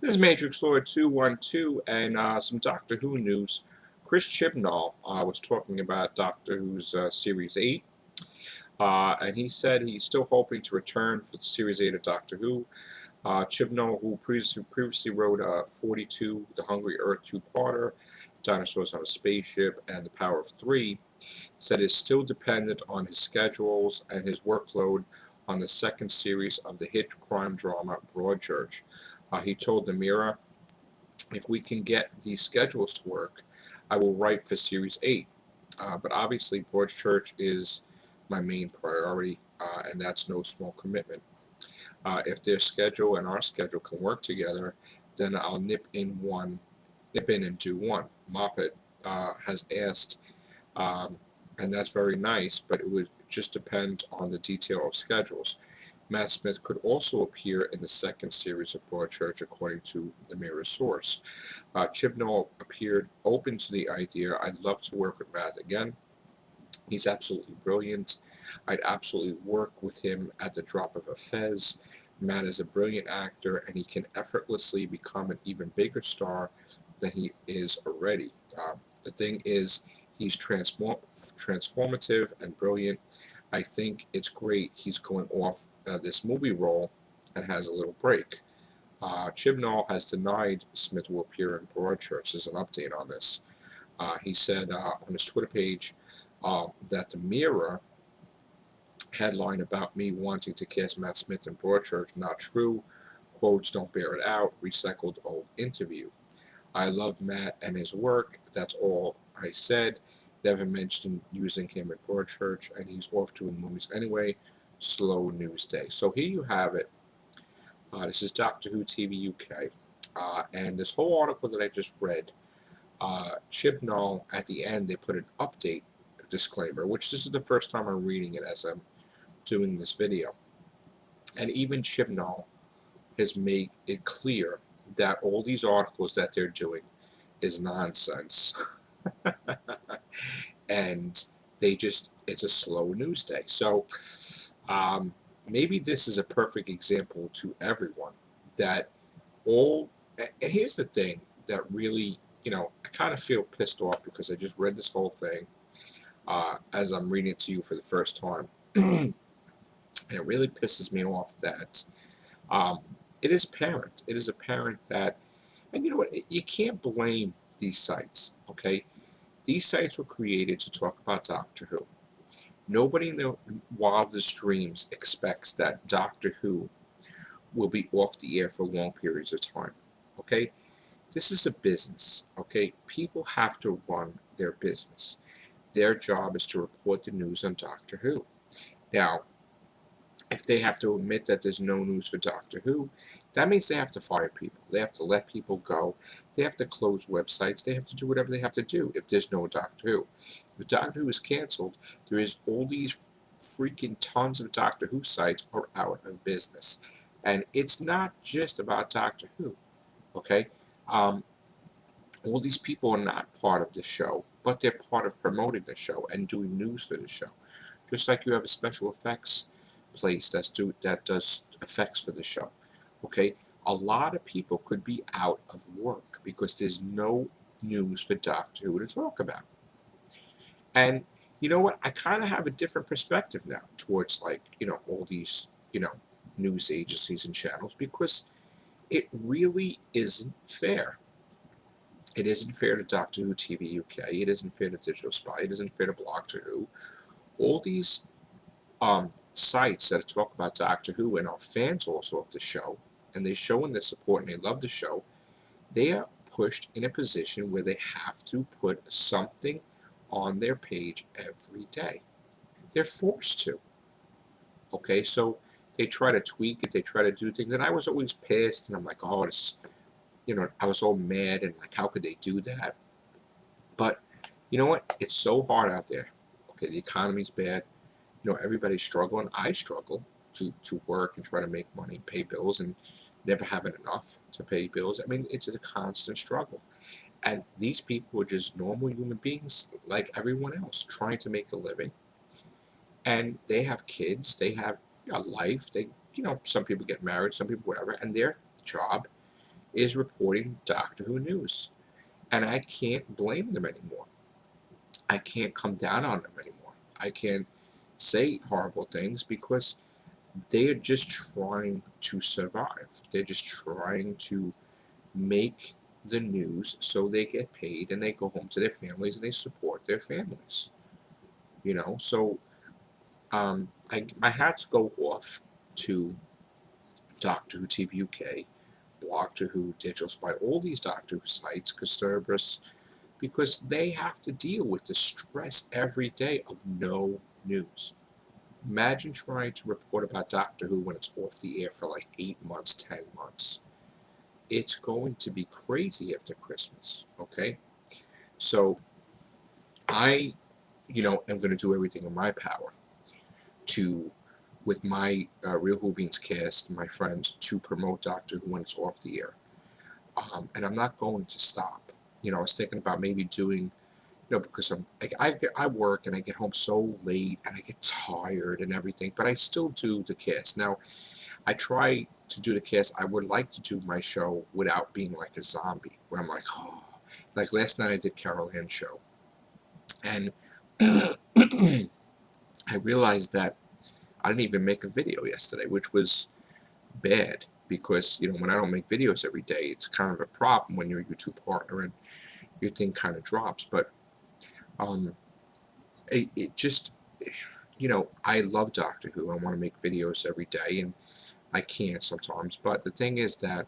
This is Matrix Lord 212 and some Doctor Who news. Chris Chibnall was talking about Doctor Who's Series 8, and he said he's still hoping to return for the Series 8 of Doctor Who. Chibnall, who previously wrote 42, The Hungry Earth two-parter, Dinosaurs on a Spaceship, and The Power of Three, said is still dependent on his schedules and his workload on the second series of the hit crime drama Broadchurch. He told the Mirror, if we can get these schedules to work, I will write for Series 8. But obviously, Broadchurch is my main priority, and that's no small commitment. If their schedule and our schedule can work together, then I'll nip in and do one. Moffat has asked, and that's very nice, but it would just depend on the detail of schedules. Matt Smith could also appear in the second series of Broadchurch, according to the Mirror source. Chibnall appeared open to the idea. I'd love to work with Matt again. He's absolutely brilliant. I'd absolutely work with him at the drop of a fez. Matt is a brilliant actor, and he can effortlessly become an even bigger star than he is already. The thing is, he's transformative and brilliant. I think it's great he's going off this movie role and has a little break. Chibnall has denied Smith will appear in Broadchurch. There's an update on this. He said on his Twitter page that the Mirror headline about me wanting to cast Matt Smith in Broadchurch not true. Quotes don't bear it out. Recycled old interview. I love Matt and his work. That's all I said. Never mentioned using him at Broadchurch, and he's off doing movies anyway. Slow news day. So here you have it. This is Doctor Who TV UK. And this whole article that I just read, Chibnall, at the end, they put an update disclaimer, which this is the first time I'm reading it as I'm doing this video. And even Chibnall has made it clear that all these articles that they're doing is nonsense. And it's a slow news day. So maybe this is a perfect example to everyone that and here's the thing that really, I kind of feel pissed off because I just read this whole thing as I'm reading it to you for the first time. And it really pisses me off that um, it is apparent. It is apparent that, and you know what, you can't blame these sites, okay? These sites were created to talk about Doctor Who. Nobody in their wildest dreams expects that Doctor Who will be off the air for long periods of time. Okay? This is a business. Okay? People have to run their business. Their job is to report the news on Doctor Who. Now, if they have to admit that there's no news for Doctor Who, that means they have to fire people. They have to let people go. They have to close websites. They have to do whatever they have to do if there's no Doctor Who. If Doctor Who is canceled, there is all these freaking tons of Doctor Who sites are out of business. And it's not just about Doctor Who, okay? All these people are not part of the show, but they're part of promoting the show and doing news for the show. Just like you have a special effects place that does effects for the show. Okay, a lot of people could be out of work because there's no news for Doctor Who to talk about. And you know what? I kind of have a different perspective now towards all these news agencies and channels because it really isn't fair. It isn't fair to Doctor Who TV UK. It isn't fair to Digital Spy. It isn't fair to Doctor Who. All these sites that talk about Doctor Who and are fans also of the show, and they show in their support and they love the show, they are pushed in a position where they have to put something on their page every day. They're forced to. Okay, so they try to tweak it, they try to do things, and I was always pissed, and I'm like, oh, this, I was all mad, and like, how could they do that? But you know what? It's so hard out there. Okay, the economy's bad. Everybody's struggling. I struggle to work and try to make money, pay bills, and never having enough to pay bills. I mean, it's a constant struggle. And these people are just normal human beings like everyone else trying to make a living. And they have kids, they have a life, some people get married, some people whatever, and their job is reporting Doctor Who news. And I can't blame them anymore. I can't come down on them anymore. I can't say horrible things because they are just trying to survive. They're just trying to make the news so they get paid and they go home to their families and they support their families. So I had to go off to Doctor Who TV UK, Doctor Who, Digital Spy, all these Doctor Who sites, Cerberus, because they have to deal with the stress every day of no news. Imagine trying to report about Doctor Who when it's off the air for like 8 months, 10 months. It's going to be crazy after Christmas, okay? So I, am going to do everything in my power to, with my Real Whovians cast, my friends, to promote Doctor Who when it's off the air. And I'm not going to stop. I was thinking about maybe doing, because I work and I get home so late and I get tired and everything, but I still do the cast. Now, I try to do the cast. I would like to do my show without being like a zombie, where I'm like, oh, like last night I did Carol Ann's show, and I realized that I didn't even make a video yesterday, which was bad because when I don't make videos every day, it's kind of a problem when you're a YouTube partner and your thing kind of drops. But it just, I love Doctor Who. I want to make videos every day, and I can't sometimes. But the thing is that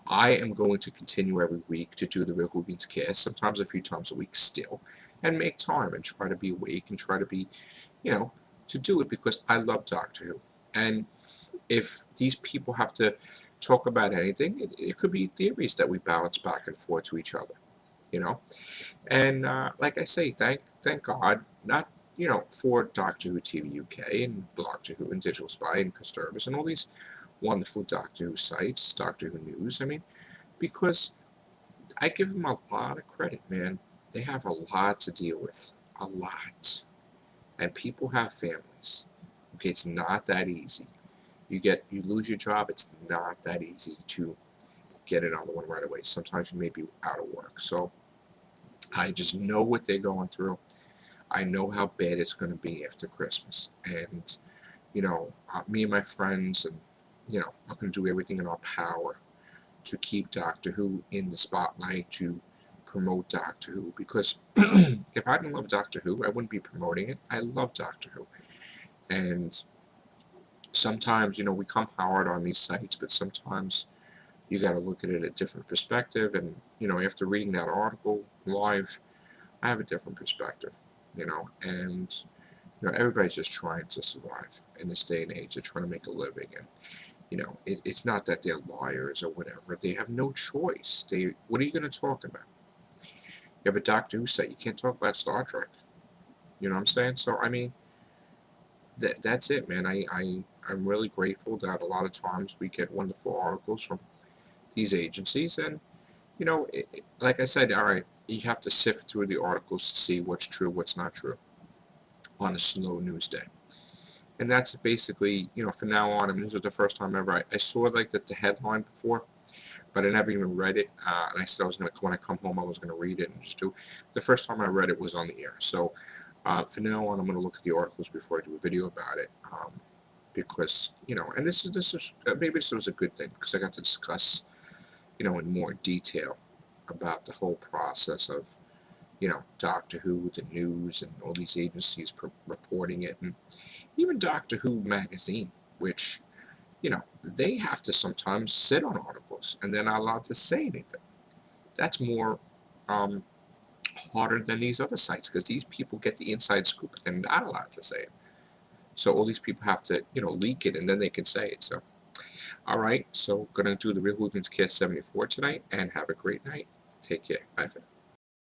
I am going to continue every week to do the Real Whovians cast, sometimes a few times a week still, and make time and try to be awake and try to be, to do it because I love Doctor Who. And if these people have to talk about anything, it could be theories that we bounce back and forth to each other, And like I say, thank God, not for Doctor Who TV UK and Doctor Who and Digital Spy and Custervis and all these wonderful Doctor Who sites, Doctor Who News. I mean, because I give them a lot of credit, man. They have a lot to deal with, a lot, and people have families. Okay, it's not that easy. You lose your job. It's not that easy to get another one right away. Sometimes you may be out of work. So I just know what they're going through. I know how bad it's going to be after Christmas. And, me and my friends, and, I'm going to do everything in our power to keep Doctor Who in the spotlight, to promote Doctor Who. Because if I didn't love Doctor Who, I wouldn't be promoting it. I love Doctor Who. And sometimes, we come hard on these sites, but sometimes you got to look at it a different perspective. And, after reading that article live, I have a different perspective, and everybody's just trying to survive in this day and age. They're trying to make a living, and it's not that they're liars or whatever. They have no choice. What are you going to talk about? You have a Doctor Who site. You can't talk about Star Trek. You know what I'm saying? So I mean, that's it, man. I'm really grateful that a lot of times we get wonderful articles from these agencies, and like I said, all right, you have to sift through the articles to see what's true, what's not true on a slow news day. And that's basically, from now on, I mean, this was the first time ever. I saw like the headline before, but I never even read it. And I said I was going to, when I come home, I was going to read it and just do. The first time I read it was on the air. So from now on, I'm going to look at the articles before I do a video about it. Because, and this is maybe this was a good thing because I got to discuss, in more detail about the whole process of, Doctor Who, the news, and all these agencies reporting it, and even Doctor Who magazine, which, they have to sometimes sit on articles and they're not allowed to say anything. That's more harder than these other sites because these people get the inside scoop, but they're not allowed to say it. So all these people have to, leak it and then they can say it. So, all right. So, gonna do the Real Whovians Cast 74 tonight, and have a great night. Take care. Bye for now.